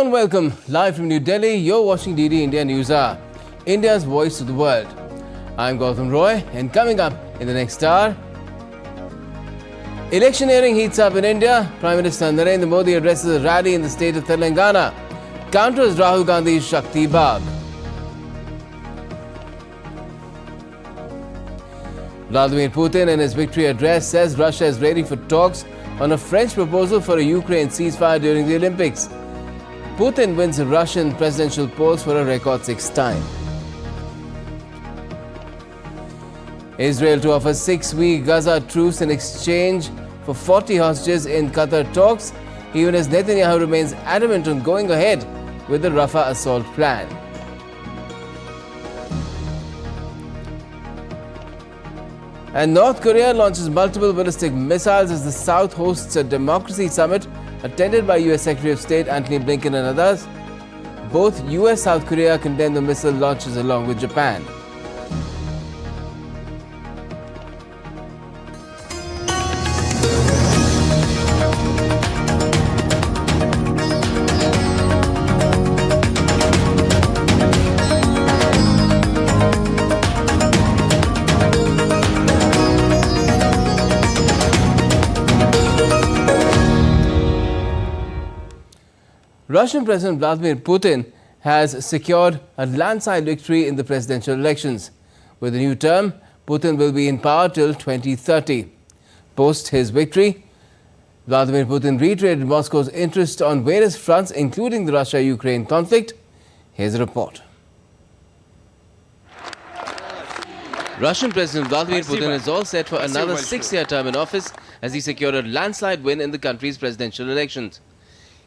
Hello and welcome. Live from New Delhi, you're watching DD India News Hour, India's voice to the world. I'm Gautam Roy, and coming up in the next hour, electioneering heats up in India. Prime Minister Narendra Modi addresses a rally in the state of Telangana, counters Rahul Gandhi's Shakti Bagh. Vladimir Putin in his victory address says Russia is ready for talks on a French proposal for a Ukraine ceasefire during the Olympics. Putin wins the Russian presidential polls for a record 6th time. Israel to offer 6-week Gaza truce in exchange for 40 hostages in Qatar talks, even as Netanyahu remains adamant on going ahead with the Rafah assault plan. And North Korea launches multiple ballistic missiles as the South hosts a democracy summit attended by US Secretary of State Antony Blinken and others. Both US-South Korea condemned the missile launches along with Japan. Russian President Vladimir Putin has secured a landslide victory in the presidential elections. With the new term, Putin will be in power till 2030. Post his victory, Vladimir Putin reiterated Moscow's interest on various fronts, including the Russia-Ukraine conflict. Here's a report. Russian President Vladimir Putin is all set for another 6-year term in office as he secured a landslide win in the country's presidential elections.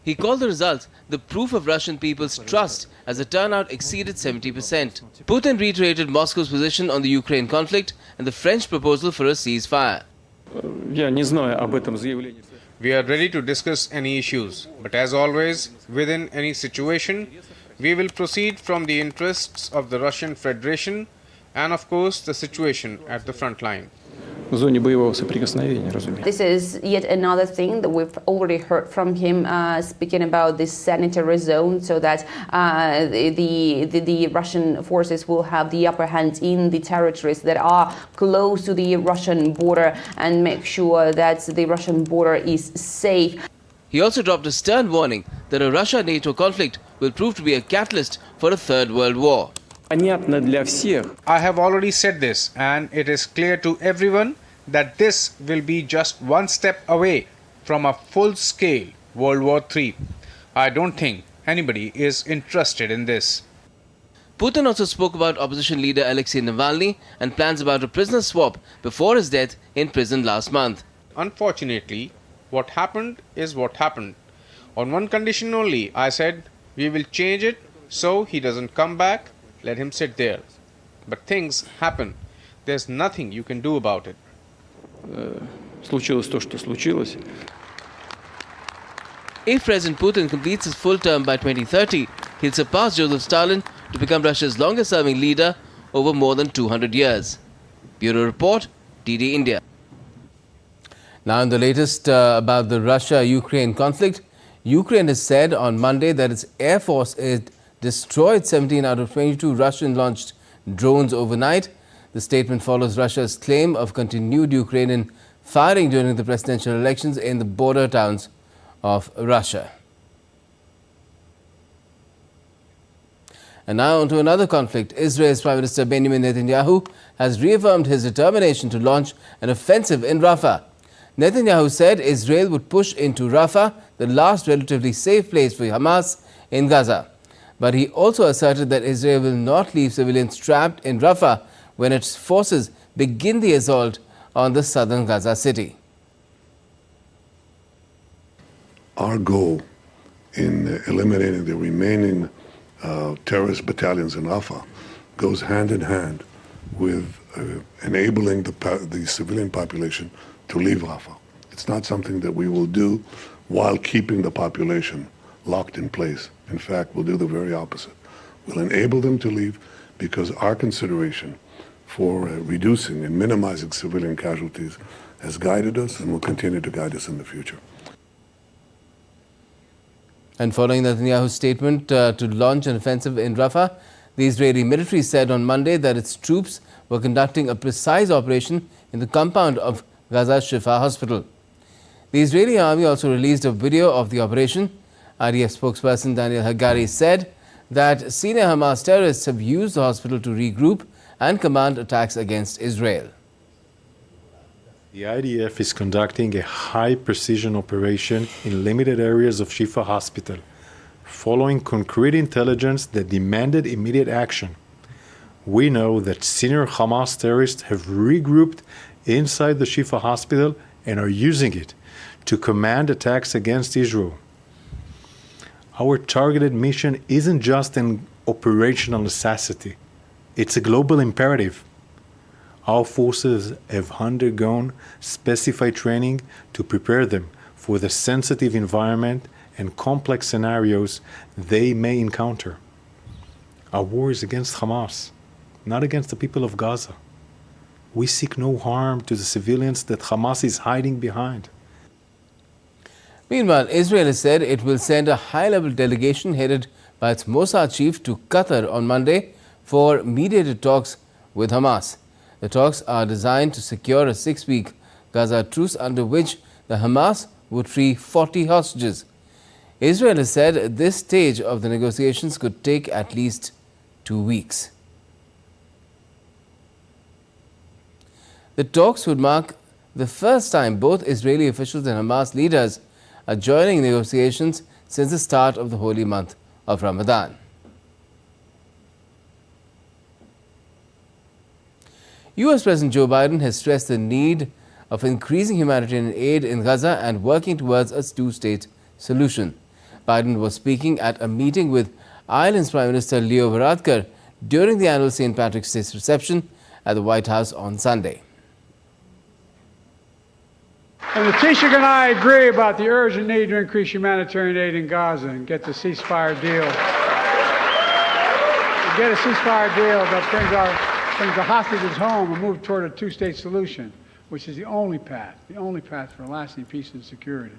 He called the results the proof of Russian people's trust as the turnout exceeded 70%. Putin reiterated Moscow's position on the Ukraine conflict and the French proposal for a ceasefire. We are ready to discuss any issues, but as always, within any situation, we will proceed from the interests of the Russian Federation and of course the situation at the front line. This is yet another thing that we've already heard from him speaking about this sanitary zone, so that the Russian forces will have the upper hand in the territories that are close to the Russian border and make sure that the Russian border is safe. He also dropped a stern warning that a Russia-NATO conflict will prove to be a catalyst for a third world war. I have already said this, and it is clear to everyone that this will be just one step away from a full-scale World War III. I don't think anybody is interested in this. Putin also spoke about opposition leader Alexei Navalny and plans about a prisoner swap before his death in prison last month. Unfortunately, what happened is what happened. On one condition only, I said, we will change it so he doesn't come back. Let him sit there. But things happen. There's nothing you can do about it. If President Putin completes his full term by 2030, he'll surpass Joseph Stalin to become Russia's longest-serving leader over more than 200 years. Bureau Report, DD India. Now in the latest about the Russia-Ukraine conflict, Ukraine has said on Monday that its Air Force destroyed 17 out of 22 Russian-launched drones overnight. The statement follows Russia's claim of continued Ukrainian firing during the presidential elections in the border towns of Russia. And now on to another conflict. Israel's Prime Minister Benjamin Netanyahu has reaffirmed his determination to launch an offensive in Rafah. Netanyahu said Israel would push into Rafah, the last relatively safe place for Hamas in Gaza. But he also asserted that Israel will not leave civilians trapped in Rafah when its forces begin the assault on the southern Gaza city. Our goal in eliminating the remaining terrorist battalions in Rafah goes hand in hand with enabling the civilian population to leave Rafah. It's not something that we will do while keeping the population locked in place. In fact, we'll do the very opposite. We'll enable them to leave because our consideration for reducing and minimizing civilian casualties has guided us and will continue to guide us in the future. And following Netanyahu's statement to launch an offensive in Rafah, the Israeli military said on Monday that its troops were conducting a precise operation in the compound of Gaza's Shifa hospital. The Israeli army also released a video of the operation. IDF spokesperson Daniel Hagari said that senior Hamas terrorists have used the hospital to regroup and command attacks against Israel. The IDF is conducting a high-precision operation in limited areas of Shifa Hospital, following concrete intelligence that demanded immediate action. We know that senior Hamas terrorists have regrouped inside the Shifa Hospital and are using it to command attacks against Israel. Our targeted mission isn't just an operational necessity, it's a global imperative. Our forces have undergone specified training to prepare them for the sensitive environment and complex scenarios they may encounter. Our war is against Hamas, not against the people of Gaza. We seek no harm to the civilians that Hamas is hiding behind. Meanwhile, Israel has said it will send a high-level delegation headed by its Mossad chief to Qatar on Monday for mediated talks with Hamas. The talks are designed to secure a 6-week Gaza truce under which the Hamas would free 40 hostages. Israel has said this stage of the negotiations could take at least 2 weeks. The talks would mark the first time both Israeli officials and Hamas leaders are joining negotiations since the start of the holy month of Ramadan. US President Joe Biden has stressed the need of increasing humanitarian aid in Gaza and working towards a two-state solution. Biden was speaking at a meeting with Ireland's Prime Minister Leo Varadkar during the annual St. Patrick's Day reception at the White House on Sunday. And the Taoiseach and I agree about the urgent need to increase humanitarian aid in Gaza and get the ceasefire deal. Get a ceasefire deal that brings the hostages home and move toward a two-state solution, which is the only path for lasting peace and security.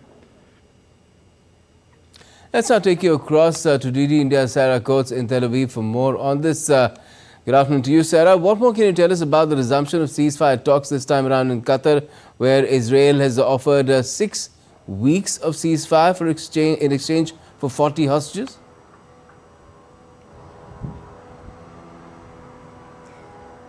Let's now take you across to DD India's Sarah Coates in Tel Aviv for more on this. Good afternoon to you, Sarah. What more can you tell us about the resumption of ceasefire talks this time around in Qatar, where Israel has offered 6 weeks of ceasefire in exchange for 40 hostages?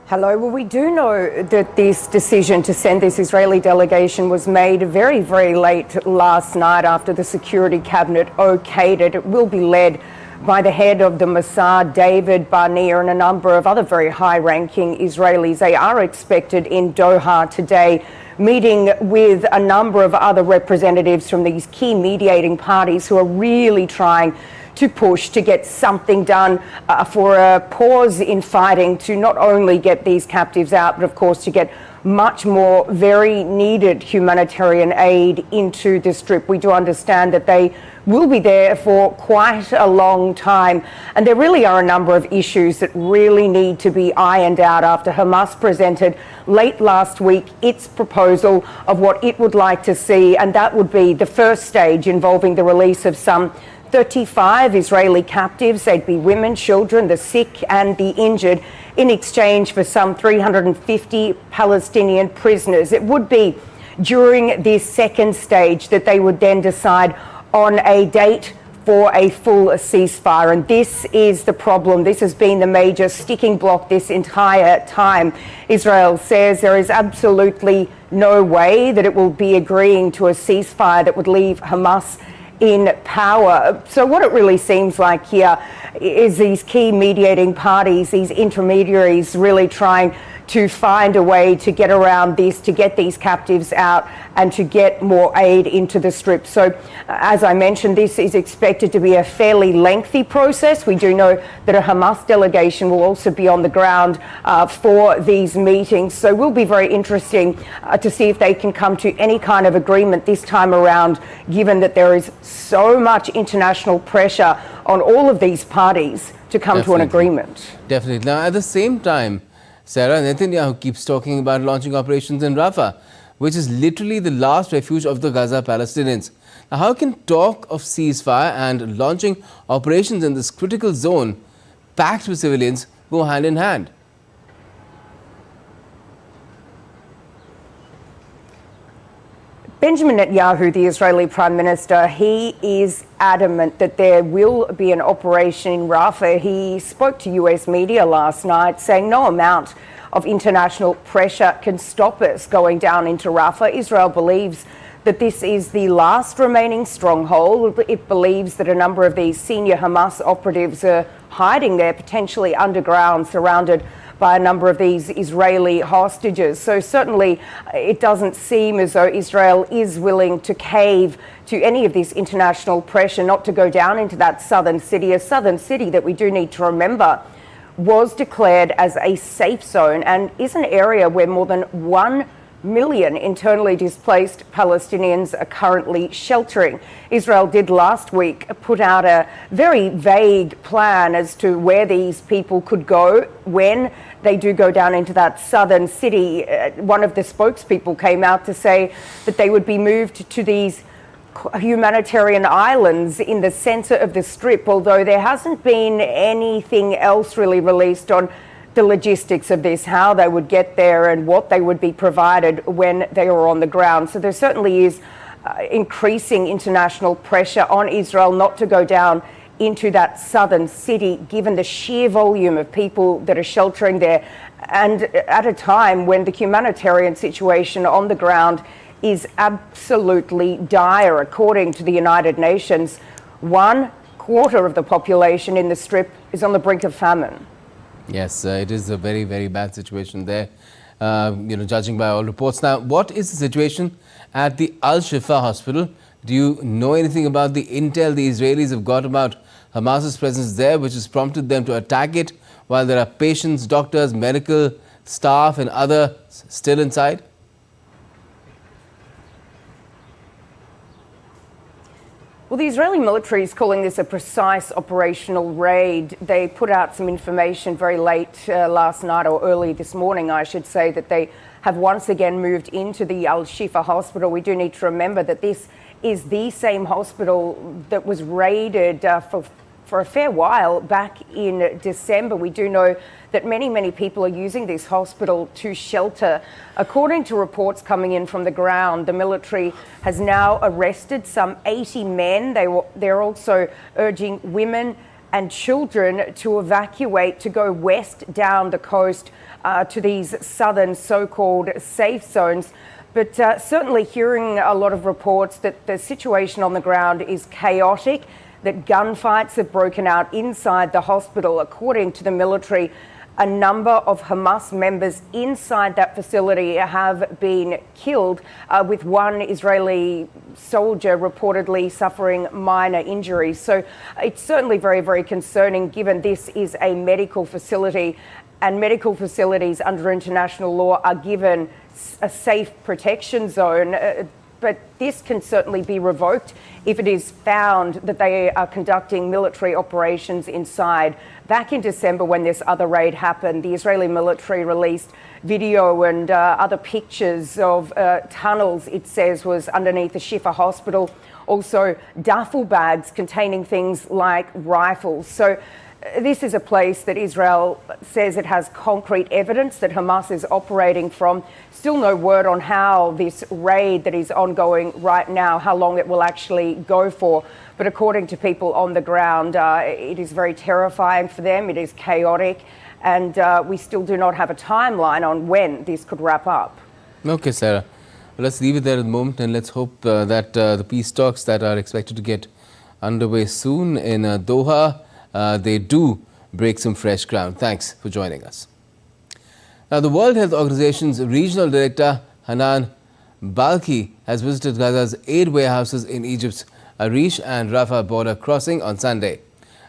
Hello. Well, we do know that this decision to send this Israeli delegation was made very, very late last night after the Security Cabinet okayed it. It will be led by the head of the Mossad, David Barnea, and a number of other very high-ranking Israelis. They are expected in Doha today, meeting with a number of other representatives from these key mediating parties who are really trying to push to get something done for a pause in fighting, to not only get these captives out, but of course to get much more very needed humanitarian aid into the Strip. We do understand that they will be there for quite a long time, and there really are a number of issues that really need to be ironed out after Hamas presented late last week its proposal of what it would like to see, and that would be the first stage involving the release of some 35 Israeli captives. They'd be women, children, the sick and the injured, in exchange for some 350 Palestinian prisoners. It would be during this second stage that they would then decide on a date for a full ceasefire. And this is the problem. This has been the major sticking block this entire time. Israel says there is absolutely no way that it will be agreeing to a ceasefire that would leave Hamas in power. So what it really seems like here is these key mediating parties, these intermediaries, really trying to find a way to get around this, to get these captives out and to get more aid into the Strip. So as I mentioned, this is expected to be a fairly lengthy process. We do know that a Hamas delegation will also be on the ground for these meetings. So it will be very interesting to see if they can come to any kind of agreement this time around, given that there is so much international pressure on all of these parties to come to an agreement. Definitely. Now, at the same time, Sarah, Netanyahu keeps talking about launching operations in Rafah, which is literally the last refuge of the Gaza Palestinians. Now, how can talk of ceasefire and launching operations in this critical zone packed with civilians go hand in hand? Benjamin Netanyahu, the Israeli Prime Minister, he is adamant that there will be an operation in Rafah. He spoke to US media last night saying no amount of international pressure can stop us going down into Rafah. Israel believes that this is the last remaining stronghold. It believes that a number of these senior Hamas operatives are hiding there, potentially underground, surrounded by a number of these Israeli hostages. So certainly it doesn't seem as though Israel is willing to cave to any of this international pressure not to go down into that southern city, a southern city that we do need to remember was declared as a safe zone and is an area where more than 1 million internally displaced Palestinians are currently sheltering. Israel did last week put out a very vague plan as to where these people could go when they do go down into that southern city. One of the spokespeople came out to say that they would be moved to these humanitarian islands in the centre of the Strip, although there hasn't been anything else really released on the logistics of this, how they would get there and what they would be provided when they were on the ground. So there certainly is increasing international pressure on Israel not to go down into that southern city, given the sheer volume of people that are sheltering there, and at a time when the humanitarian situation on the ground is absolutely dire. According to the United Nations, 1/4 of the population in the Strip is on the brink of famine. Yes, it is a very, very bad situation there, judging by all reports. Now, what is the situation at the Al-Shifa hospital? Do you know anything about the intel the Israelis have got about Hamas's presence there, which has prompted them to attack it while there are patients, doctors, medical staff and others still inside? Well, the Israeli military is calling this a precise operational raid. They put out some information very late last night, or early this morning, I should say, that they have once again moved into the Al-Shifa hospital. We do need to remember that this is the same hospital that was raided for a fair while back in December. We do know that many people are using this hospital to shelter. According to reports coming in from the ground, the military has now arrested some 80 men. They're also urging women and children to evacuate, to go west down the coast to these southern so-called safe zones. But certainly hearing a lot of reports that the situation on the ground is chaotic, that gunfights have broken out inside the hospital. According to the military, a number of Hamas members inside that facility have been killed, with one Israeli soldier reportedly suffering minor injuries. So it's certainly very concerning, given this is a medical facility, and medical facilities under international law are given a safe protection zone. But this can certainly be revoked if it is found that they are conducting military operations inside. Back in December, when this other raid happened, the Israeli military released video and other pictures of tunnels, it says, was underneath the Shifa hospital. Also, duffel bags containing things like rifles. So this is a place that Israel says it has concrete evidence that Hamas is operating from. Still no word on how this raid that is ongoing right now, how long it will actually go for. But according to people on the ground, it is very terrifying for them. It is chaotic. And we still do not have a timeline on when this could wrap up. Okay, Sarah. Well, let's leave it there at the moment, and let's hope that the peace talks that are expected to get underway soon in Doha, they do break some fresh ground. Thanks for joining us. Now, the World Health Organization's Regional Director Hanan Balki has visited Gaza's aid warehouses in Egypt's Arish and Rafah border crossing on Sunday.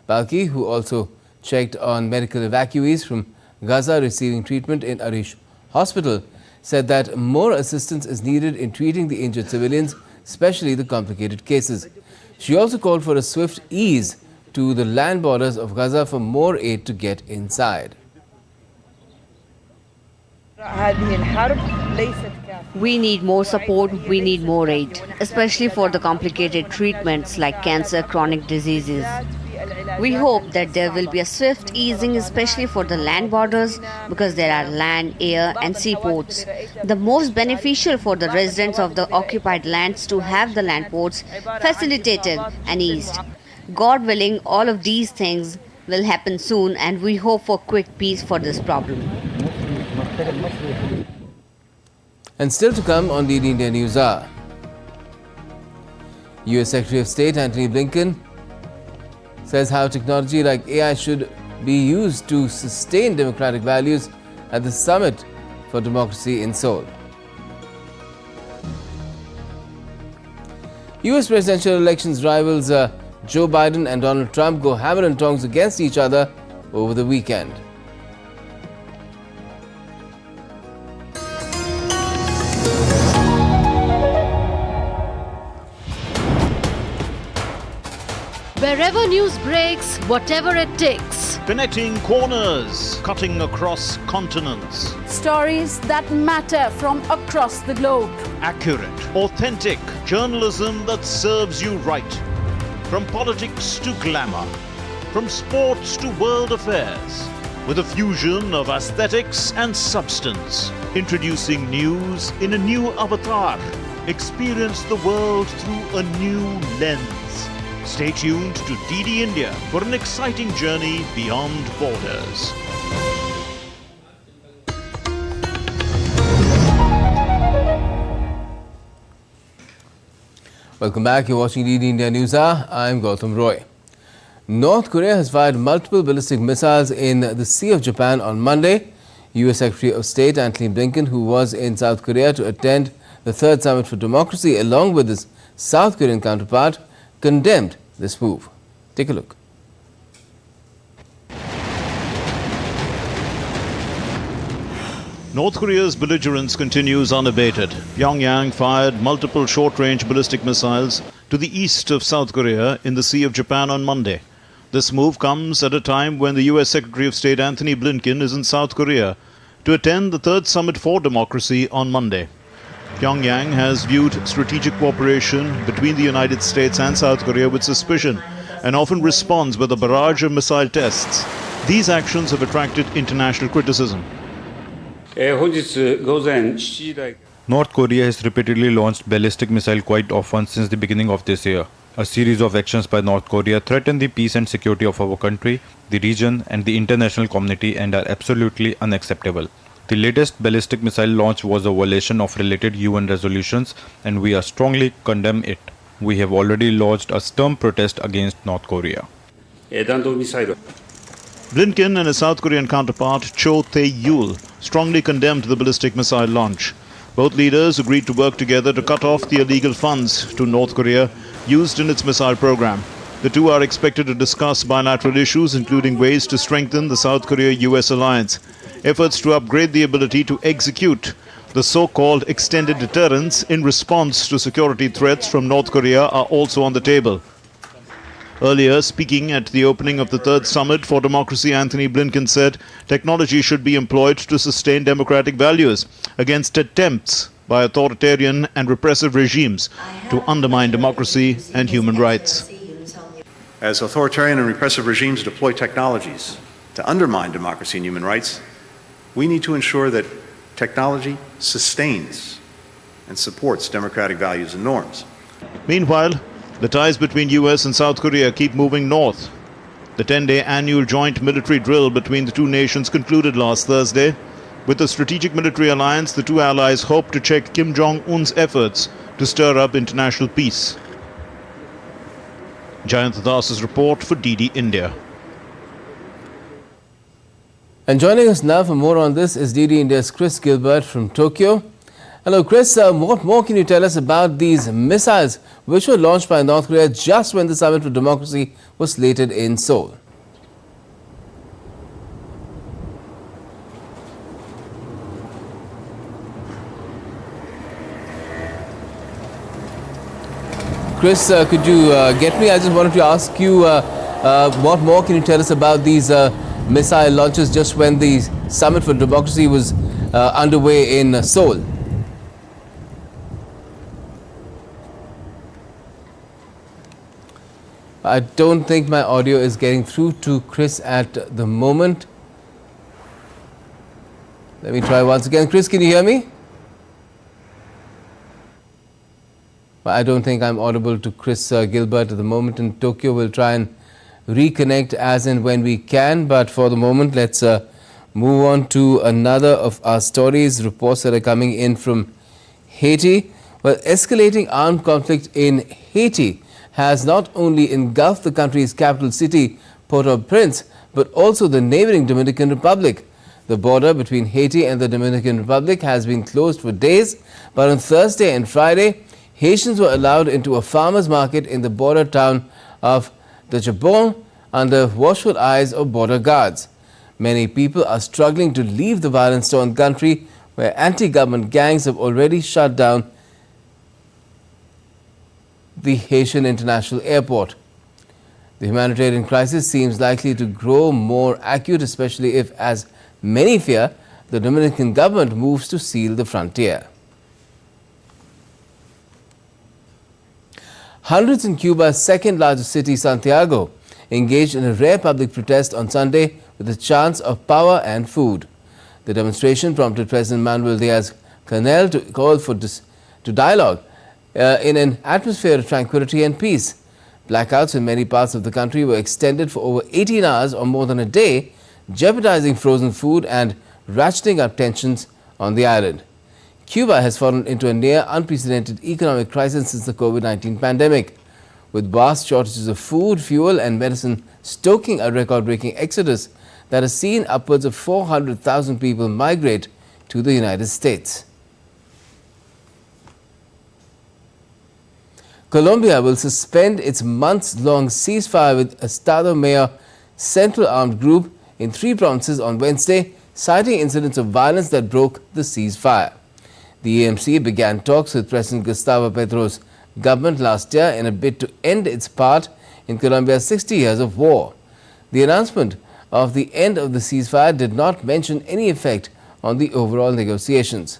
Balki, who also checked on medical evacuees from Gaza receiving treatment in Arish Hospital, said that more assistance is needed in treating the injured civilians, especially the complicated cases. She also called for a swift ease to the land borders of Gaza for more aid to get inside. We need more support, we need more aid, especially for the complicated treatments like cancer, chronic diseases. We hope that there will be a swift easing, especially for the land borders, because there are land, air and seaports. The most beneficial for the residents of the occupied lands to have the land ports facilitated and eased. God willing, all of these things will happen soon, and we hope for quick peace for this problem. And still to come on DD India News Hour. US Secretary of State Antony Blinken says how technology like AI should be used to sustain democratic values at the Summit for Democracy in Seoul. US presidential elections rivals Joe Biden and Donald Trump go hammer and tongs against each other over the weekend. Wherever news breaks, whatever it takes. Connecting corners, cutting across continents. Stories that matter from across the globe. Accurate, authentic journalism that serves you right. From politics to glamour, from sports to world affairs, with a fusion of aesthetics and substance. Introducing news in a new avatar. Experience the world through a new lens. Stay tuned to DD India for an exciting journey beyond borders. Welcome back. You're watching DD India News Hour. I'm Gautam Roy. North Korea has fired multiple ballistic missiles in the Sea of Japan on Monday. US Secretary of State Antony Blinken, who was in South Korea to attend the Third Summit for Democracy along with his South Korean counterpart, condemned this move. Take a look. North Korea's belligerence continues unabated. Pyongyang fired multiple short-range ballistic missiles to the east of South Korea in the Sea of Japan on Monday. This move comes at a time when the US Secretary of State Antony Blinken is in South Korea to attend the Third Summit for Democracy on Monday. Pyongyang has viewed strategic cooperation between the United States and South Korea with suspicion and often responds with a barrage of missile tests. These actions have attracted international criticism. North Korea has repeatedly launched ballistic missiles quite often since the beginning of this year. A series of actions by North Korea threaten the peace and security of our country, the region and the international community and are absolutely unacceptable. The latest ballistic missile launch was a violation of related UN resolutions and we are strongly condemn it. We have already lodged a stern protest against North Korea. Blinken and his South Korean counterpart Cho Tae-yul strongly condemned the ballistic missile launch. Both leaders agreed to work together to cut off the illegal funds to North Korea used in its missile program. The two are expected to discuss bilateral issues, including ways to strengthen the South Korea-US alliance. Efforts to upgrade the ability to execute the so-called extended deterrence in response to security threats from North Korea are also on the table. Earlier, speaking at the opening of the Third Summit for Democracy, Antony Blinken said technology should be employed to sustain democratic values against attempts by authoritarian and repressive regimes to undermine democracy and human rights. As authoritarian and repressive regimes deploy technologies to undermine democracy and human rights, we need to ensure that technology sustains and supports democratic values and norms. Meanwhile, the ties between US and South Korea keep moving north. The 10-day annual joint military drill between the two nations concluded last Thursday. With the strategic military alliance, the two allies hope to check Kim Jong-un's efforts to stir up international peace. Jayant Das's report for DD India. And joining us now for more on this is DD India's Chris Gilbert from Tokyo. Hello Chris, what more can you tell us about these missiles which were launched by North Korea just when the Summit for Democracy was slated in Seoul? Chris, could you get me? I just wanted to ask you what more can you tell us about these missile launches just when the Summit for Democracy was underway in Seoul? I don't think my audio is getting through to Chris at the moment. Let me try once again. Chris, can you hear me? I don't think I'm audible to Chris Gilbert at the moment in Tokyo. We'll try and reconnect as and when we can, but for the moment, let's move on to another of our stories, reports that are coming in from Haiti. Well, escalating armed conflict in Haiti has not only engulfed the country's capital city, Port-au-Prince, but also the neighboring Dominican Republic. The border between Haiti and the Dominican Republic has been closed for days, but on Thursday and Friday, Haitians were allowed into a farmers' market in the border town of Doordarshan under watchful eyes of border guards. Many people are struggling to leave the violence-torn country, where anti-government gangs have already shut down the Haitian International Airport. The humanitarian crisis seems likely to grow more acute, especially if, as many fear, the Dominican government moves to seal the frontier. Hundreds in Cuba's second largest city, Santiago, engaged in a rare public protest on Sunday with a chance of power and food. The demonstration prompted President Manuel Diaz-Canel to call for dialogue in an atmosphere of tranquility and peace. Blackouts in many parts of the country were extended for over 18 hours or more than a day, jeopardizing frozen food and ratcheting up tensions on the island. Cuba has fallen into a near unprecedented economic crisis since the COVID-19 pandemic, with vast shortages of food, fuel and medicine stoking a record-breaking exodus that has seen upwards of 400,000 people migrate to the United States. Colombia will suspend its months-long ceasefire with Estado Mayor Central Armed Group in 3 provinces on Wednesday, citing incidents of violence that broke the ceasefire. The EMC began talks with President Gustavo Petro's government last year in a bid to end its part in Colombia's 60 years of war. The announcement of the end of the ceasefire did not mention any effect on the overall negotiations.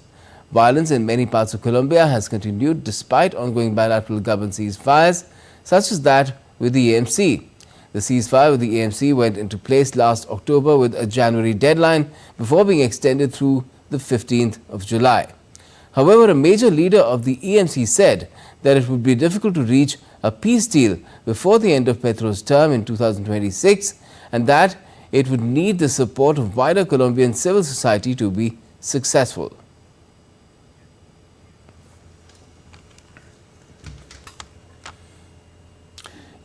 Violence in many parts of Colombia has continued despite ongoing bilateral government ceasefires, such as that with the EMC. The ceasefire with the EMC went into place last October with a January deadline before being extended through the 15th of July. However, a major leader of the EMC said that it would be difficult to reach a peace deal before the end of Petro's term in 2026 and that it would need the support of wider Colombian civil society to be successful.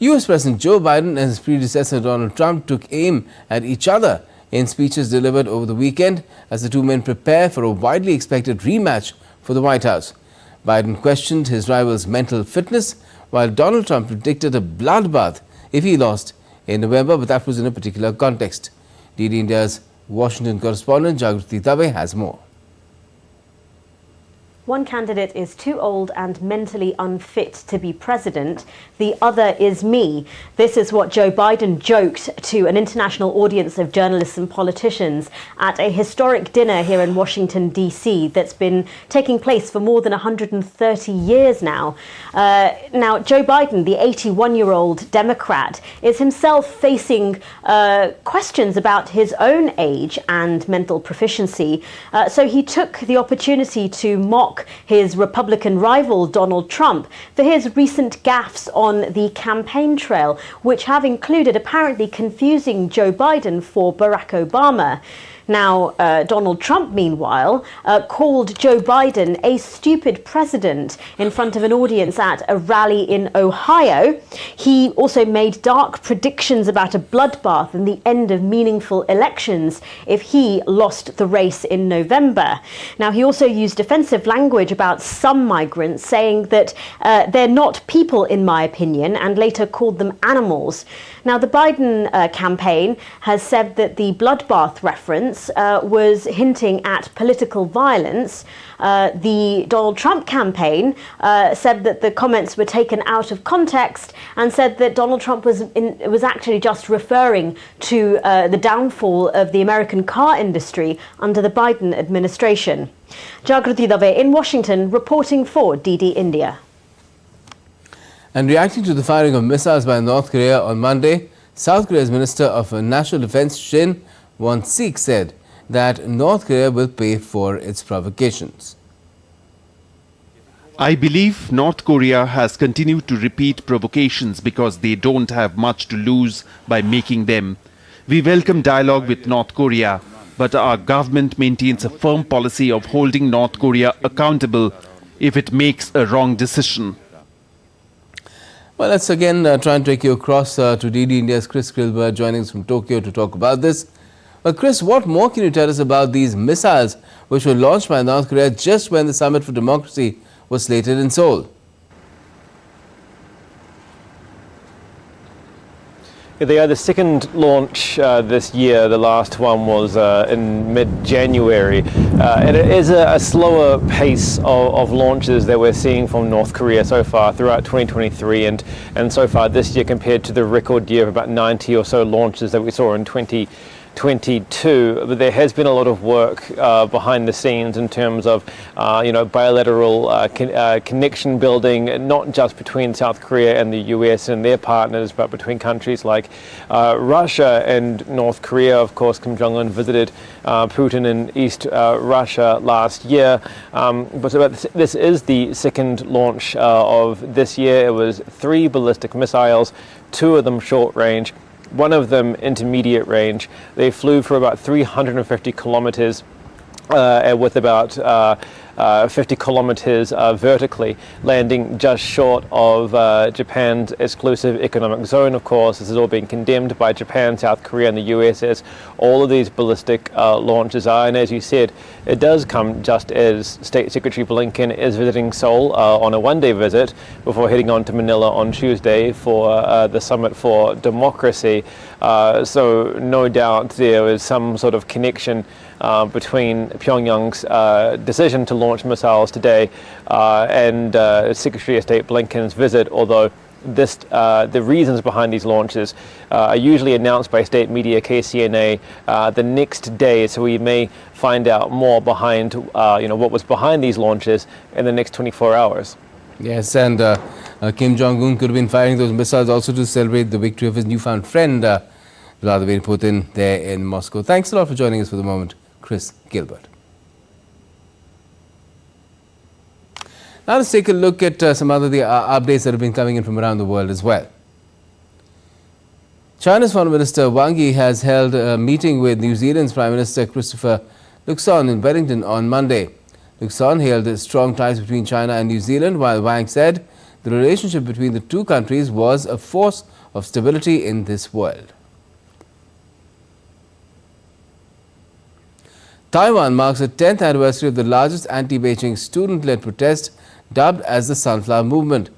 US President Joe Biden and his predecessor Donald Trump took aim at each other in speeches delivered over the weekend as the two men prepare for a widely expected rematch for the White House. Biden questioned his rival's mental fitness, while Donald Trump predicted a bloodbath if he lost in November, but that was in a particular context. DD India's Washington correspondent Jagrati Dave has more. One candidate is too old and mentally unfit to be president. The other is me. This is what Joe Biden joked to an international audience of journalists and politicians at a historic dinner here in Washington, D.C. that's been taking place for more than 130 years now. Now, Joe Biden, the 81-year-old Democrat, is himself facing questions about his own age and mental proficiency. So he took the opportunity to mock his Republican rival Donald Trump for his recent gaffes on the campaign trail, which have included apparently confusing Joe Biden for Barack Obama. Now, Donald Trump, meanwhile, called Joe Biden a stupid president in front of an audience at a rally in Ohio. He also made dark predictions about a bloodbath and the end of meaningful elections if he lost the race in November. Now, he also used offensive language about some migrants, saying that they're not people, in my opinion, and later called them animals. Now, the Biden campaign has said that the bloodbath reference was hinting at political violence. The Donald Trump campaign said that the comments were taken out of context and said that Donald Trump was actually just referring to the downfall of the American car industry under the Biden administration. Jagrati Dave in Washington, reporting for DD India. And reacting to the firing of missiles by North Korea on Monday, South Korea's Minister of National Defense Shin Won-sik said that North Korea will pay for its provocations. I believe North Korea has continued to repeat provocations because they don't have much to lose by making them. We welcome dialogue with North Korea, but our government maintains a firm policy of holding North Korea accountable if it makes a wrong decision. Well, let's again try and take you across to DD India's Chris Gilbert joining us from Tokyo to talk about this. Well, Chris, what more can you tell us about these missiles which were launched by North Korea just when the Summit for Democracy was slated in Seoul? They are the second launch this year. The last one was in mid-January. And it is a slower pace of launches that we're seeing from North Korea so far throughout 2023 and so far this year compared to the record year of about 90 or so launches that we saw in 2022. But there has been a lot of work behind the scenes in terms of bilateral connection building, not just between South Korea and the US and their partners, but between countries like Russia and North Korea. Of course, Kim Jong-un visited Putin in East Russia last year. But this is the second launch of this year. It was 3 ballistic missiles, 2 of them short range, one of them intermediate range. They flew for about 350 kilometers with about 50 kilometers vertically, landing just short of Japan's exclusive economic zone. Of course, this is all being condemned by Japan, South Korea, and the US, as all of these ballistic launches are. And as you said, it does come just as State Secretary Blinken is visiting Seoul on a one-day visit before heading on to Manila on Tuesday for the Summit for Democracy. So no doubt there is some sort of connection between Pyongyang's decision to launch missiles today and Secretary of State Blinken's visit, although the reasons behind these launches are usually announced by state media KCNA the next day, so we may find out more behind what was behind these launches in the next 24 hours. Yes, and Kim Jong-un could have been firing those missiles also to celebrate the victory of his newfound friend Vladimir Putin there in Moscow. Thanks a lot for joining us for the moment, Chris Gilbert. Now let's take a look at some other updates that have been coming in from around the world as well. China's Foreign Minister Wang Yi has held a meeting with New Zealand's Prime Minister Christopher Luxon in Wellington on Monday. Luxon hailed strong ties between China and New Zealand, while Wang said the relationship between the two countries was a force of stability in this world. Taiwan marks the 10th anniversary of the largest anti-Beijing student-led protest dubbed as the Sunflower Movement.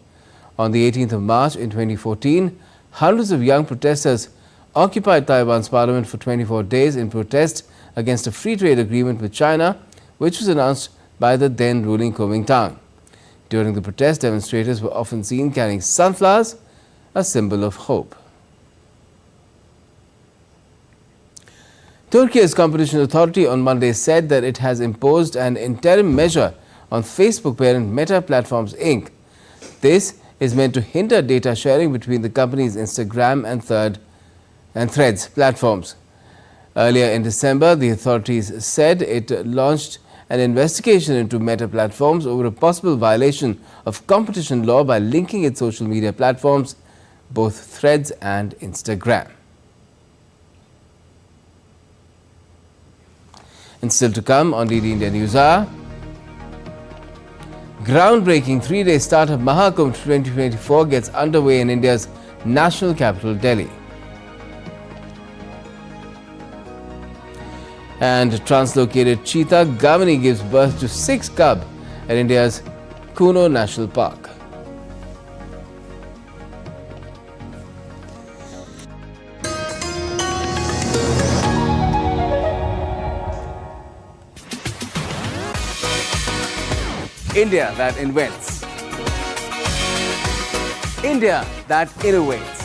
On the 18th of March in 2014, hundreds of young protesters occupied Taiwan's parliament for 24 days in protest against a free trade agreement with China, which was announced by the then ruling Kuomintang. During the protest, demonstrators were often seen carrying sunflowers, a symbol of hope. Turkey's competition authority on Monday said that it has imposed an interim measure on Facebook parent Meta Platforms Inc. This is meant to hinder data sharing between the company's Instagram and Threads platforms. Earlier in December, the authorities said it launched an investigation into Meta Platforms over a possible violation of competition law by linking its social media platforms, both Threads and Instagram. And still to come on DD India News Hour, groundbreaking 3-day Startup Mahakumbh 2024 gets underway in India's national capital, Delhi. And translocated cheetah Gamini gives birth to 6 cubs at India's Kuno National Park. India that invents. India that innovates.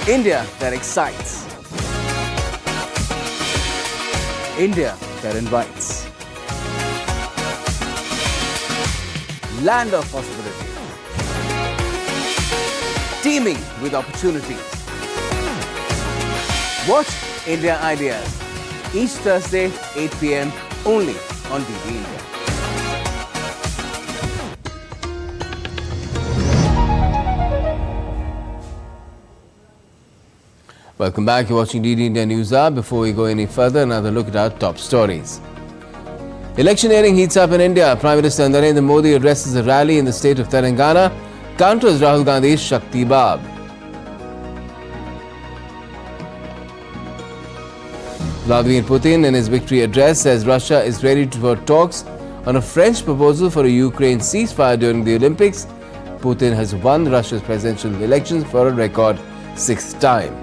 India that excites. India that invites. Land of possibility. teeming with opportunities. Watch India Ideas each Thursday, 8 p.m. only on DD India. Welcome back. You're watching DD India News Hour. Before we go any further, another look at our top stories. Electioneering heats up in India. Prime Minister Narendra Modi addresses a rally in the state of Telangana, counters Rahul Gandhi's Shakti Bab. Vladimir Putin, in his victory address, says Russia is ready for talks on a French proposal for a Ukraine ceasefire during the Olympics. Putin has won Russia's presidential elections for a record 6th time.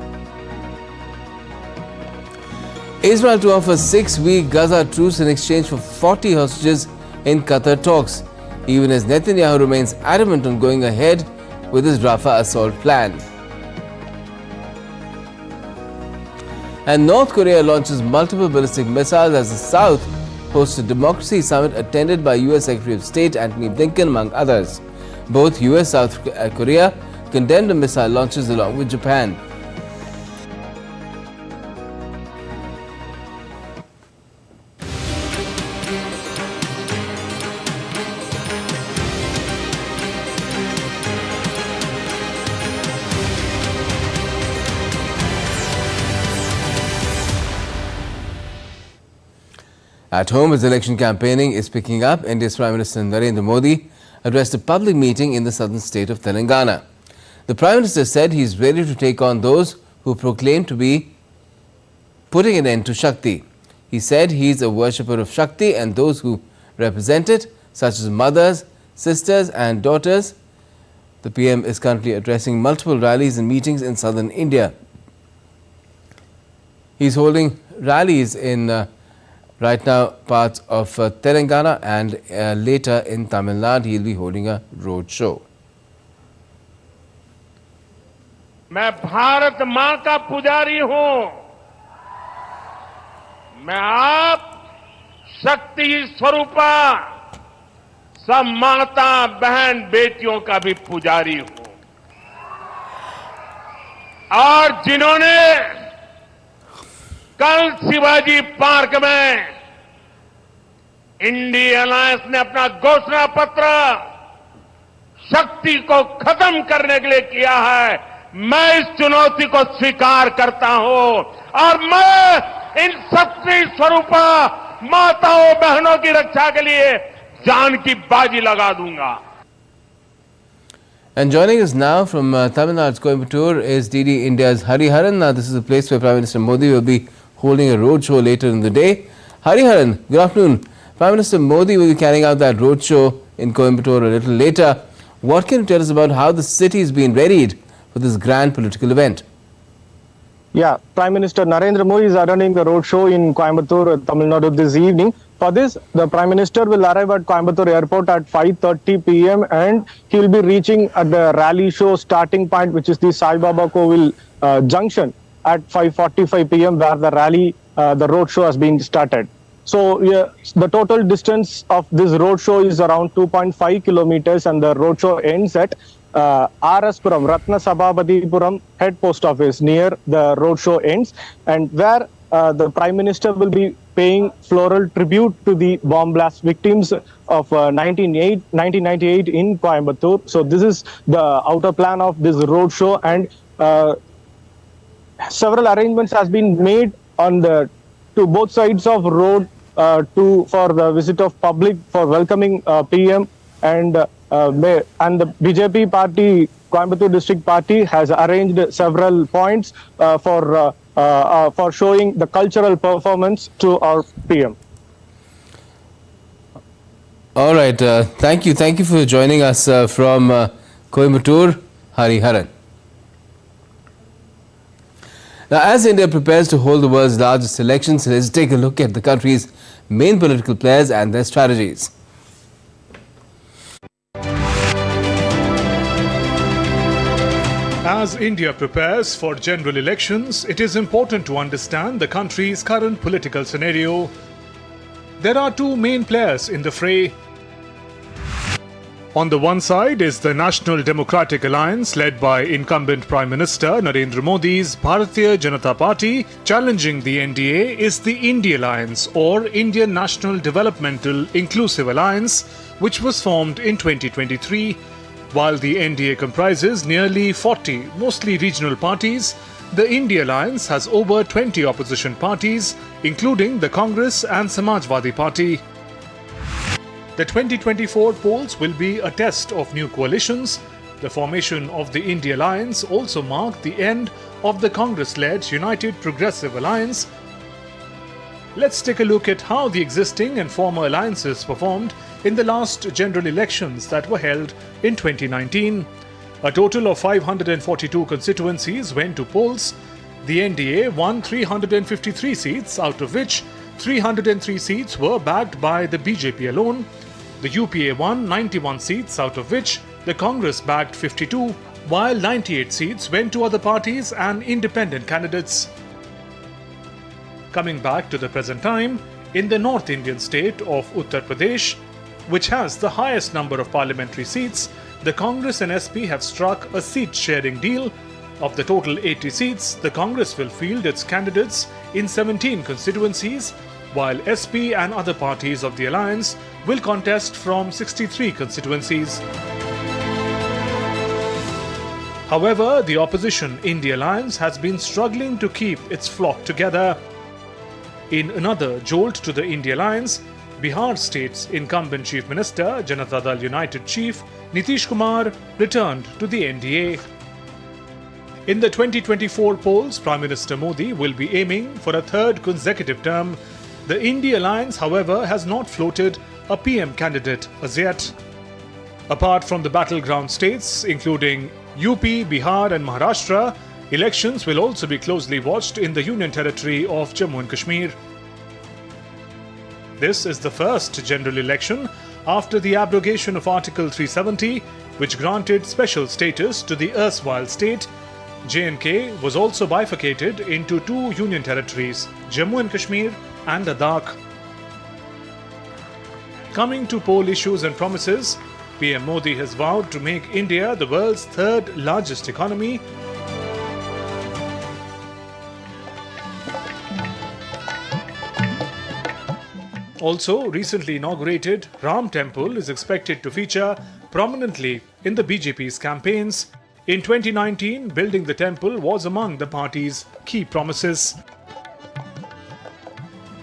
Israel to offer 6-week Gaza truce in exchange for 40 hostages in Qatar talks, even as Netanyahu remains adamant on going ahead with his Rafah assault plan. And North Korea launches multiple ballistic missiles as the South hosts a democracy summit attended by US Secretary of State Antony Blinken, among others. Both US and South Korea condemned the missile launches along with Japan. At home, as election campaigning is picking up, India's Prime Minister Narendra Modi addressed a public meeting in the southern state of Telangana. The Prime Minister said he is ready to take on those who proclaim to be putting an end to Shakti. He said he is a worshipper of Shakti and those who represent it, such as mothers, sisters and daughters. The PM is currently addressing multiple rallies and meetings in southern India. He is holding rallies in right now parts of Telangana and later in Tamil Nadu he will be holding a road show. मैं भारत मां का पुजारी हूं। मैं आप शक्ति स्वरूपा सब माता बहन बेटियों का भी पुजारी हूं। और जिन्होंने कल शिवाजी पार्क में इंडिया अलायंस ने अपना घोषणा पत्र शक्ति को खत्म करने के लिए किया है, मैं इस चुनौती को स्वीकार करता हूं और मैं इन शक्ति स्वरूपा माताओं बहनों की रक्षा के लिए जान की बाजी लगा दूंगा। And joining us now from Tamil Nadu's Coimbatore is DD India's Hariharan. Now this is a place where Prime Minister Modi will be holding a road show later in the day. Hariharan, good afternoon. Prime Minister Modi will be carrying out that road show in Coimbatore a little later. What can you tell us about how the city is being readied for this grand political event? Yeah, Prime Minister Narendra Modi is attending the road show in Coimbatore, Tamil Nadu this evening. For this, the Prime Minister will arrive at Coimbatore Airport at 5:30 p.m. and he will be reaching at the rally show starting point, which is the Sai Baba Kovil junction at 5:45 p.m. where the rally, the road show has been started. So the total distance of this road show is around 2.5 kilometers and the road show ends at RS Puram, Ratna Sabhabatipuram head post office near the road show ends, and where the Prime Minister will be paying floral tribute to the bomb blast victims of 1998 in Coimbatore. So this is the outer plan of this road show, and several arrangements has been made on the to both sides of road for the visit of public for welcoming PM, and the BJP party, Coimbatore district party, has arranged several points for showing the cultural performance to our PM. All right, thank you for joining us from Coimbatore, Hariharan. Now, as India prepares to hold the world's largest elections, let's take a look at the country's main political players and their strategies. As India prepares for general elections, it is important to understand the country's current political scenario. There are two main players in the fray. On the one side is the National Democratic Alliance led by incumbent Prime Minister Narendra Modi's Bharatiya Janata Party. Challenging the NDA is the India Alliance or Indian National Developmental Inclusive Alliance, which was formed in 2023. While the NDA comprises nearly 40 mostly regional parties, the India Alliance has over 20 opposition parties, including the Congress and Samajwadi Party. The 2024 polls will be a test of new coalitions. The formation of the India Alliance also marked the end of the Congress-led United Progressive Alliance. Let's take a look at how the existing and former alliances performed in the last general elections that were held in 2019. A total of 542 constituencies went to polls. The NDA won 353 seats, out of which 303 seats were backed by the BJP alone. The UPA won 91 seats, out of which the Congress backed 52, while 98 seats went to other parties and independent candidates. Coming back to the present time, in the North Indian state of Uttar Pradesh, which has the highest number of parliamentary seats, the Congress and SP have struck a seat-sharing deal. Of the total 80 seats, the Congress will field its candidates in 17 constituencies, while SP and other parties of the alliance will contest from 63 constituencies. However, the opposition India Alliance has been struggling to keep its flock together. In another jolt to the India Alliance, Bihar State's incumbent Chief Minister, Janata Dal United Chief Nitish Kumar returned to the NDA. In the 2024 polls, Prime Minister Modi will be aiming for a third consecutive term. The India Alliance, however, has not floated a PM candidate as yet. Apart from the battleground states, including UP, Bihar and Maharashtra, elections will also be closely watched in the Union Territory of Jammu and Kashmir. This is the first general election after the abrogation of Article 370, which granted special status to the erstwhile state. J&K was also bifurcated into two union territories, Jammu and Kashmir and Ladakh. Coming to poll issues and promises, PM Modi has vowed to make India the world's third largest economy. Also, recently inaugurated Ram Temple is expected to feature prominently in the BJP's campaigns. In 2019, building the temple was among the party's key promises.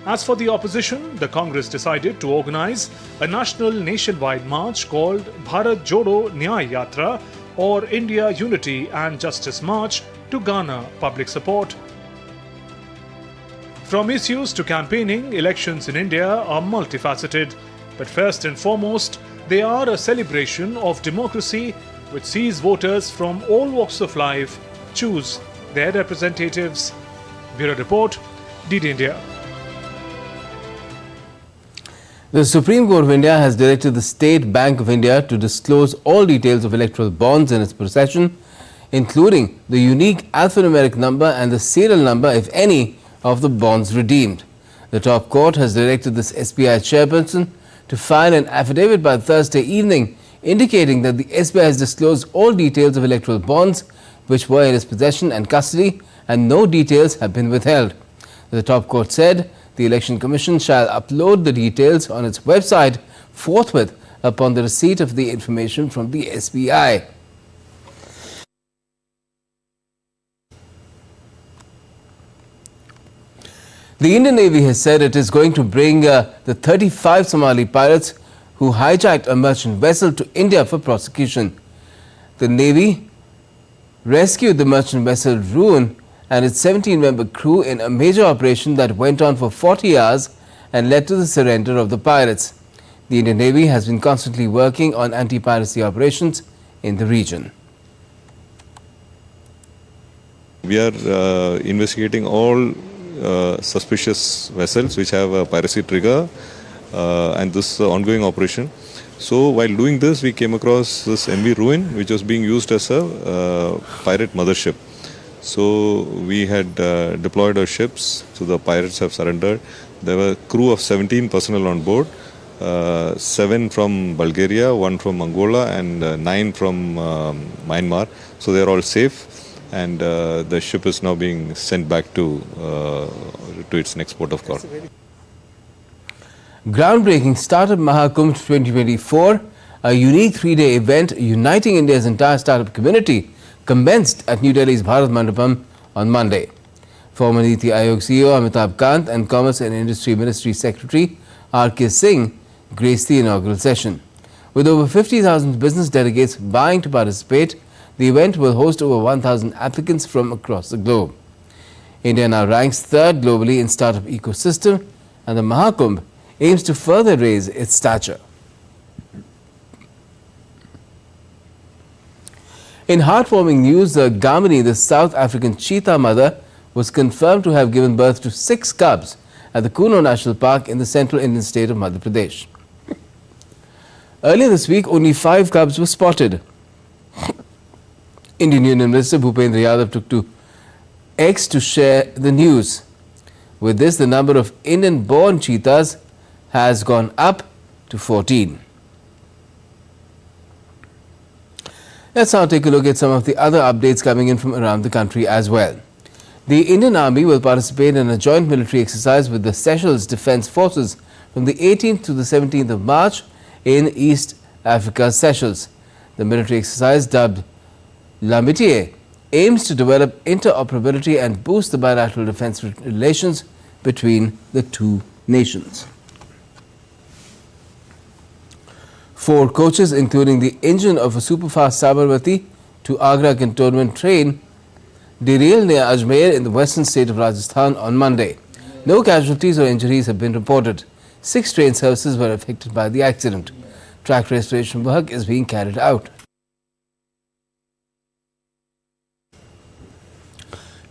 As for the opposition, the Congress decided to organize a national nationwide march called Bharat Jodo Nyay Yatra or India Unity and Justice March to garner public support. From issues to campaigning, elections in India are multifaceted. But first and foremost, they are a celebration of democracy which sees voters from all walks of life choose their representatives. Bureau Report, DD India. The Supreme Court of India has directed the State Bank of India to disclose all details of electoral bonds in its possession, including the unique alphanumeric number and the serial number, if any, of the bonds redeemed. The top court has directed this SBI chairperson to file an affidavit by Thursday evening indicating that the SBI has disclosed all details of electoral bonds which were in its possession and custody and no details have been withheld. The top court said the Election Commission shall upload the details on its website forthwith upon the receipt of the information from the SBI. The Indian Navy has said it is going to bring the 35 Somali pirates who hijacked a merchant vessel to India for prosecution. The Navy rescued the merchant vessel Ruin and its 17-member crew in a major operation that went on for 40 hours and led to the surrender of the pirates. The Indian Navy has been constantly working on anti-piracy operations in the region. We are investigating all suspicious vessels which have a piracy trigger and this ongoing operation. So while doing this, we came across this MV Ruin, which was being used as a pirate mothership. So we had deployed our ships, so the pirates have surrendered. There were a crew of 17 personnel on board. 7 from Bulgaria, 1 from Angola, and 9 from Myanmar. So they are all safe, and the ship is now being sent back to its next port of call. Groundbreaking Startup Mahakumbh 2024, a unique 3-day event uniting India's entire startup community, commenced at New Delhi's Bharat Mandapam on Monday. Former Niti Aayog CEO Amitabh Kant and Commerce and Industry Ministry Secretary R.K. Singh graced the inaugural session. With over 50,000 business delegates vying to participate, the event will host over 1,000 applicants from across the globe. India now ranks 3rd globally in startup ecosystem, and the Mahakumbh aims to further raise its stature. In heartwarming news, Gamini, the South African cheetah mother, was confirmed to have given birth to 6 cubs at the Kuno National Park in the central Indian state of Madhya Pradesh. Earlier this week, only 5 cubs were spotted. Indian Union Minister Bhupendra Yadav took to X to share the news. With this, the number of Indian-born cheetahs has gone up to 14. Let's now take a look at some of the other updates coming in from around the country as well. The Indian Army will participate in a joint military exercise with the Seychelles Defence Forces from the 18th to the 17th of March in East Africa, Seychelles. The military exercise, dubbed L'Amitié, aims to develop interoperability and boost the bilateral defence relations between the two nations. 4 coaches, including the engine of a superfast Sabarmati to Agra cantonment train, derailed near Ajmer in the western state of Rajasthan on Monday. No casualties or injuries have been reported. 6 train services were affected by the accident. Track restoration work is being carried out.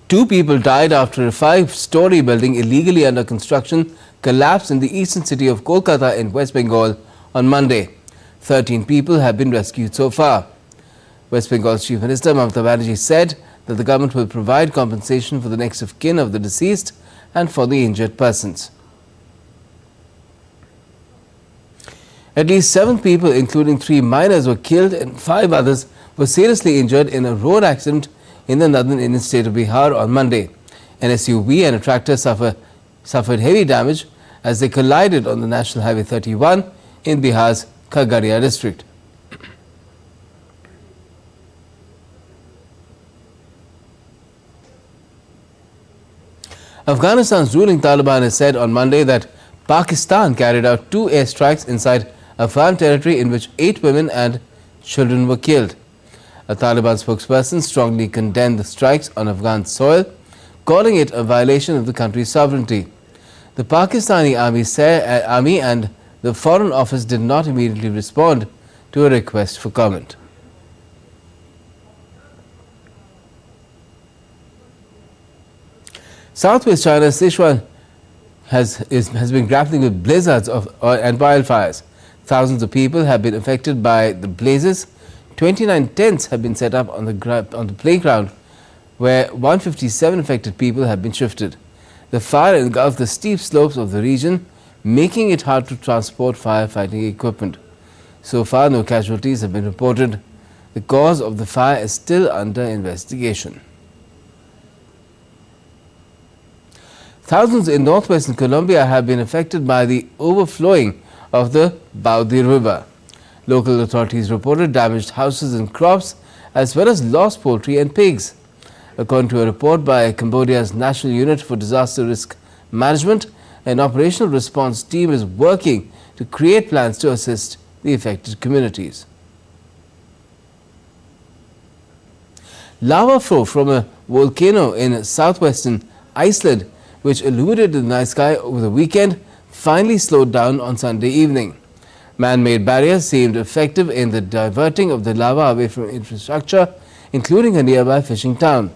2 people died after a 5-story building illegally under construction collapsed in the eastern city of Kolkata in West Bengal on Monday. 13 people have been rescued so far. West Bengal's Chief Minister Mamata Banerjee said that the government will provide compensation for the next of kin of the deceased and for the injured persons. At least 7 people, including 3 minors, were killed and 5 others were seriously injured in a road accident in the northern Indian state of Bihar on Monday. An SUV and a tractor suffered heavy damage as they collided on the National Highway 31 in Bihar's Khagaria district. Afghanistan's ruling Taliban has said on Monday that Pakistan carried out 2 airstrikes inside Afghan territory in which 8 women and children were killed. A Taliban spokesperson strongly condemned the strikes on Afghan soil, calling it a violation of the country's sovereignty. The Pakistani army and the Foreign Office did not immediately respond to a request for comment. Southwest China's Sichuan has been grappling with blizzards and wildfires. Thousands of people have been affected by the blazes. 29 tents have been set up on the playground, where 157 affected people have been shifted. The fire engulfed the steep slopes of the region, making it hard to transport firefighting equipment. So far, no casualties have been reported. The cause of the fire is still under investigation. Thousands in northwestern Colombia have been affected by the overflowing of the Baudi River. Local authorities reported damaged houses and crops, as well as lost poultry and pigs. According to a report by Cambodia's National Unit for Disaster Risk Management, an operational response team is working to create plans to assist the affected communities. Lava flow from a volcano in southwestern Iceland, which illuminated the night sky over the weekend, finally slowed down on Sunday evening. Man-made barriers seemed effective in the diverting of the lava away from infrastructure, including a nearby fishing town.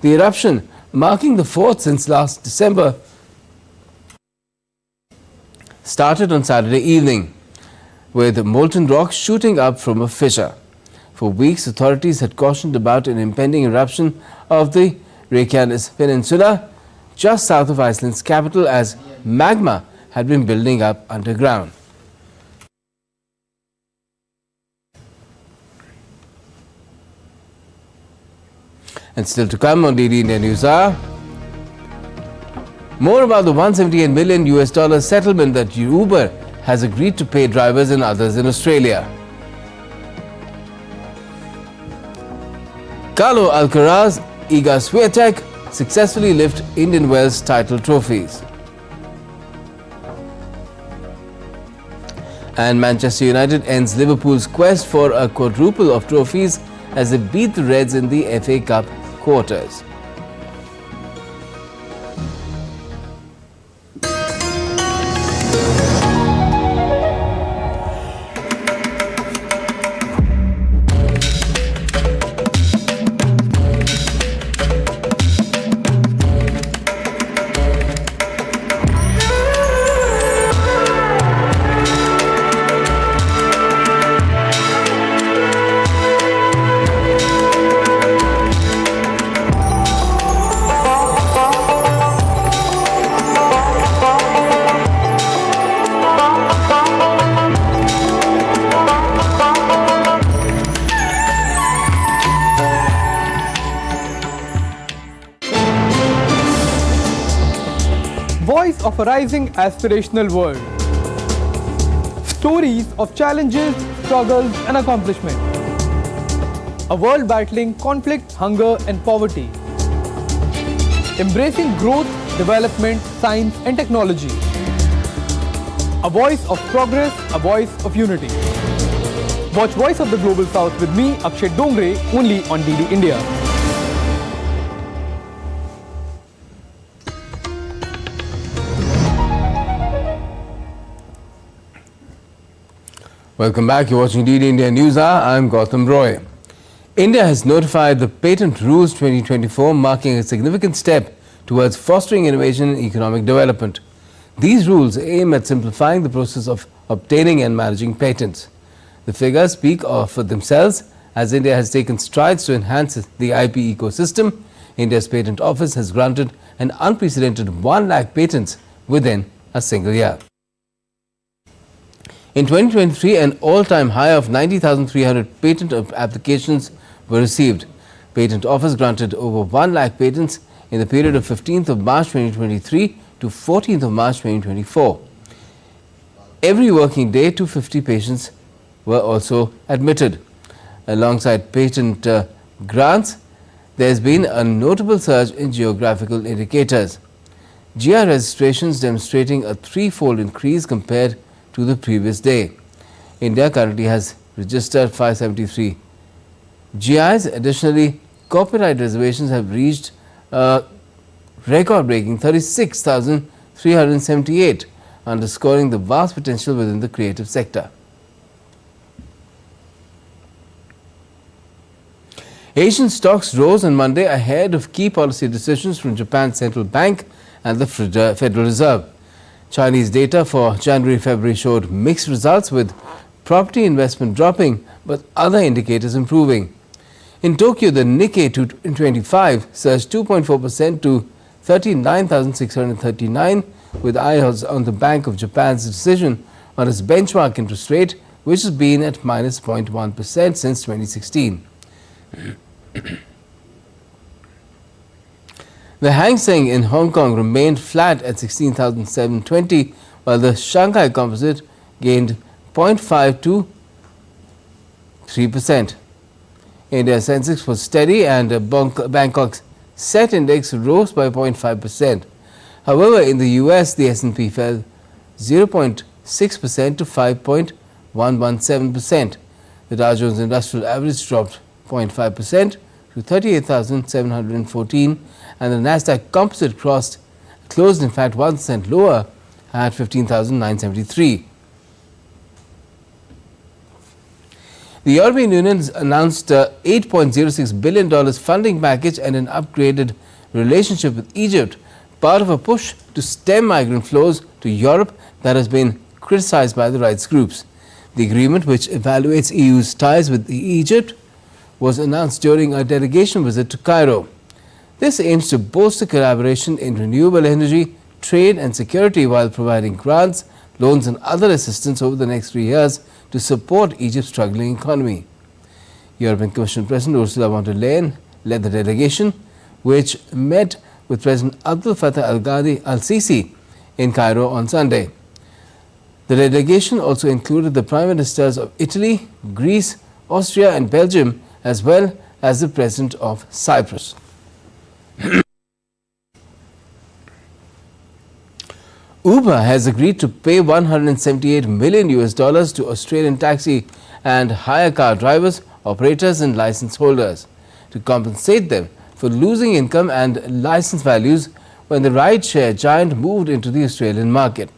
The eruption, marking the 4th since last December, started on Saturday evening, with molten rock shooting up from a fissure. For weeks, authorities had cautioned about an impending eruption of the Reykjanes Peninsula, just south of Iceland's capital, as magma had been building up underground. And still to come on DD India News Hour, more about the $178 million settlement that Uber has agreed to pay drivers and others in Australia. Carlo Alcaraz, Iga Swiatek successfully lift Indian Wells title trophies. And Manchester United ends Liverpool's quest for a quadruple of trophies as they beat the Reds in the FA Cup quarters. Voice of a rising aspirational world. Stories of challenges, struggles and accomplishment. A world battling conflict, hunger and poverty. Embracing growth, development, science and technology. A voice of progress, a voice of unity. Watch Voice of the Global South with me, Akshay Dongre, only on DD India. Welcome back. You're watching DD India News Hour. I'm Gautam Roy. India has notified the Patent Rules 2024, marking a significant step towards fostering innovation and economic development. These rules aim at simplifying the process of obtaining and managing patents. The figures speak for themselves as India has taken strides to enhance the IP ecosystem. India's Patent Office has granted an unprecedented 1 lakh patents within a single year. In 2023, an all-time high of 90,300 patent applications were received. Patent Office granted over 1 lakh patents in the period of 15th of March 2023 to 14th of March 2024. Every working day, 250 patients were also admitted. Alongside patent grants, there has been a notable surge in geographical indicators. GI registrations demonstrating a threefold increase compared to the previous day. India currently has registered 573 GIs. Additionally, copyright reservations have reached a record-breaking 36,378, underscoring the vast potential within the creative sector. Asian stocks rose on Monday ahead of key policy decisions from Japan's central bank and the Federal Reserve. Chinese data for January-February showed mixed results, with property investment dropping but other indicators improving. In Tokyo, the Nikkei 225 surged 2.4% to 39,639, with eyes on the Bank of Japan's decision on its benchmark interest rate, which has been at minus 0.1% since 2016. The Hang Seng in Hong Kong remained flat at 16,720, while the Shanghai Composite gained 0.523%. India's Sensex was steady and Bangkok's SET index rose by 0.5%. However, in the US, the S&P fell 0.6% to 5.117%. The Dow Jones Industrial Average dropped 0.5% to 38,714, and the Nasdaq Composite closed in fact 1% lower at 15,973. The European Union has announced a $8.06 billion funding package and an upgraded relationship with Egypt, part of a push to stem migrant flows to Europe that has been criticized by the rights groups. The agreement, which evaluates EU's ties with Egypt, was announced during a delegation visit to Cairo. This aims to bolster collaboration in renewable energy, trade and security, while providing grants, loans and other assistance over the next 3 years to support Egypt's struggling economy. European Commission President Ursula von der Leyen led the delegation, which met with President Abdel Fattah al-Sisi in Cairo on Sunday. The delegation also included the Prime Ministers of Italy, Greece, Austria and Belgium, as well as the President of Cyprus. Uber has agreed to pay $178 million to Australian taxi and hire car drivers, operators and license holders to compensate them for losing income and license values when the ride-share giant moved into the Australian market.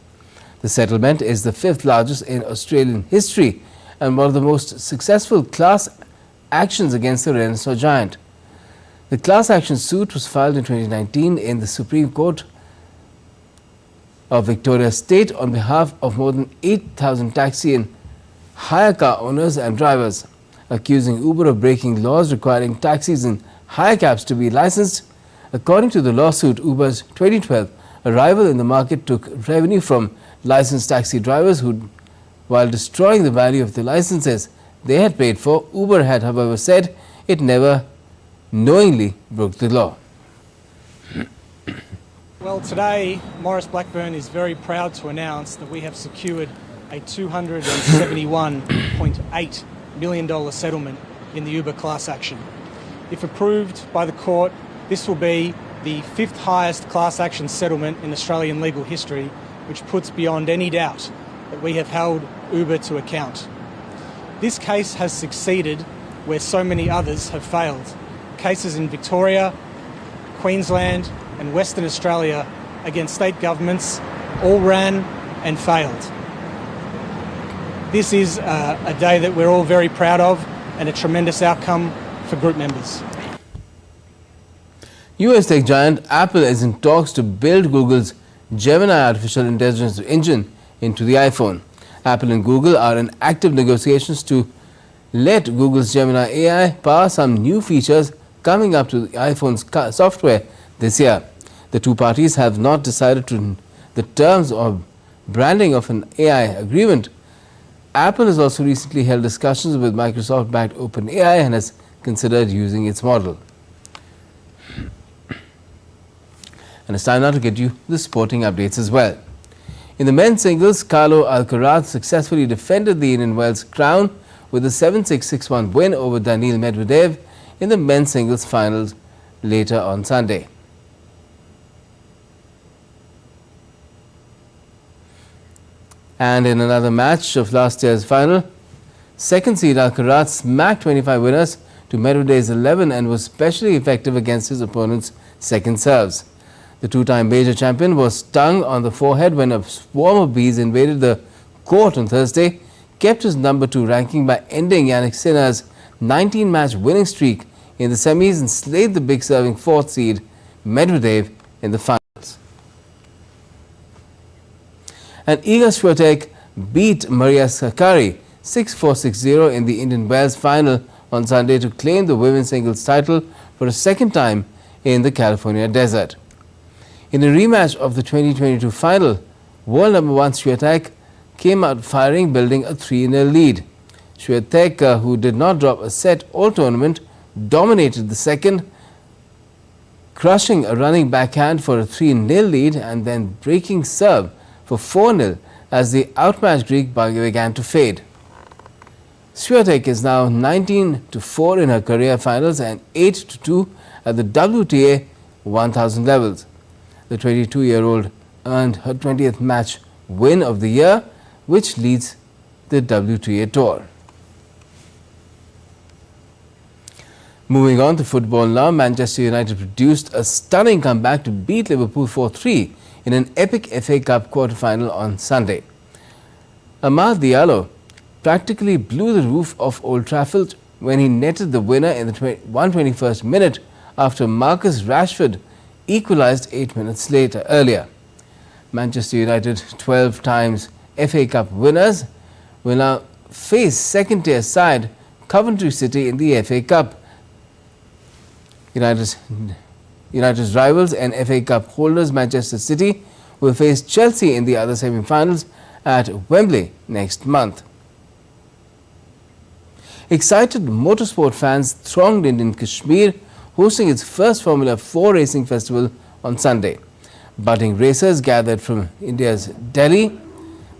The settlement is the fifth largest in Australian history and one of the most successful class actions against the Renaissance giant. The class action suit was filed in 2019 in the Supreme Court of Victoria State on behalf of more than 8,000 taxi and hire car owners and drivers, accusing Uber of breaking laws requiring taxis and hire cabs to be licensed. According to the lawsuit, Uber's 2012 arrival in the market took revenue from licensed taxi drivers who, while destroying the value of the licenses they had paid for, Uber had, however, said it never knowingly broke the law. Well, today, Maurice Blackburn is very proud to announce that we have secured a $271.8 million settlement in the Uber class action. If approved by the court, this will be the fifth highest class action settlement in Australian legal history, which puts beyond any doubt that we have held Uber to account. This case has succeeded where so many others have failed. Cases in Victoria, Queensland and Western Australia against state governments all ran and failed. This is a day that we're all very proud of and a tremendous outcome for group members. US tech giant Apple is in talks to build Google's Gemini artificial intelligence engine into the iPhone. Apple and Google are in active negotiations to let Google's Gemini AI power some new features coming up to the iPhone's software this year. The two parties have not decided to the terms or branding of an AI agreement. Apple has also recently held discussions with Microsoft-backed OpenAI and has considered using its model. And it's time now to get you the sporting updates as well. In the men's singles, Carlo Alcaraz successfully defended the Indian Wells crown with a 7-6, 6-1 win over Daniil Medvedev in the men's singles finals later on Sunday. And in another match of last year's final, second seed Alcaraz smacked 25 winners to Medvedev's 11 and was especially effective against his opponent's second serves. The two-time major champion was stung on the forehead when a swarm of bees invaded the court on Thursday, kept his number 2 ranking by ending Yannick Sinner's 19-match winning streak in the semis and slayed the big serving fourth seed Medvedev in the finals. And Iga Swiatek beat Maria Sakkari 6-4, 6-0 in the Indian Wells final on Sunday to claim the women's singles title for a second time in the California desert. In a rematch of the 2022 final, world number 1 Swiatek came out firing, building a 3-0 lead. Swiatek, who did not drop a set all tournament, dominated the second, crushing a running backhand for a 3-0 lead and then breaking serve for 4-0 as the outmatched Greek began to fade. Swiatek is now 19-4 in her career finals and 8-2 at the WTA 1000 levels. The 22-year-old earned her 20th match win of the year, which leads the WTA Tour. Moving on to football now, Manchester United produced a stunning comeback to beat Liverpool 4-3 in an epic FA Cup quarter-final on Sunday. Amad Diallo practically blew the roof off Old Trafford when he netted the winner in the 121st minute after Marcus Rashford equalised 8 minutes earlier. Manchester United, 12 times FA Cup winners, will now face second-tier side Coventry City in the FA Cup. United's rivals and FA Cup holders Manchester City will face Chelsea in the other semi-finals at Wembley next month. Excited motorsport fans thronged Indian Kashmir hosting its first Formula 4 racing festival on Sunday. Budding racers gathered from India's Delhi,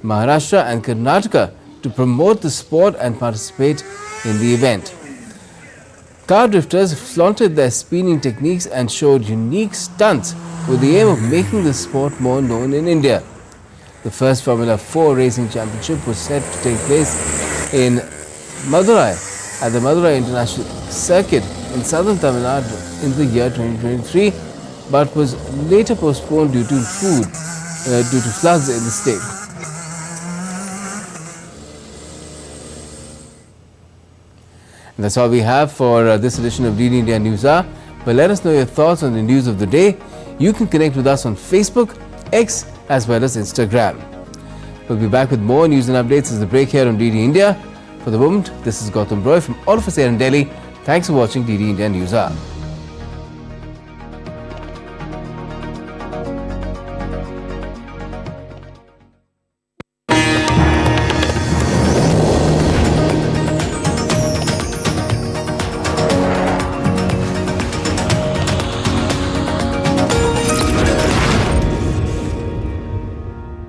Maharashtra and Karnataka to promote the sport and participate in the event. Car drifters flaunted their speeding techniques and showed unique stunts with the aim of making the sport more known in India. The first Formula 4 Racing Championship was set to take place in Madurai at the Madurai International Circuit in southern Tamil Nadu in the year 2023, but was later postponed due to floods in the state. And that's all we have for this edition of DD India News Hour. But let us know your thoughts on the news of the day. You can connect with us on Facebook, X as well as Instagram. We'll be back with more news and updates as the break here on DD India. For the moment, this is Gautam Roy from all of us here in Delhi. Thanks for watching DD India News Hour.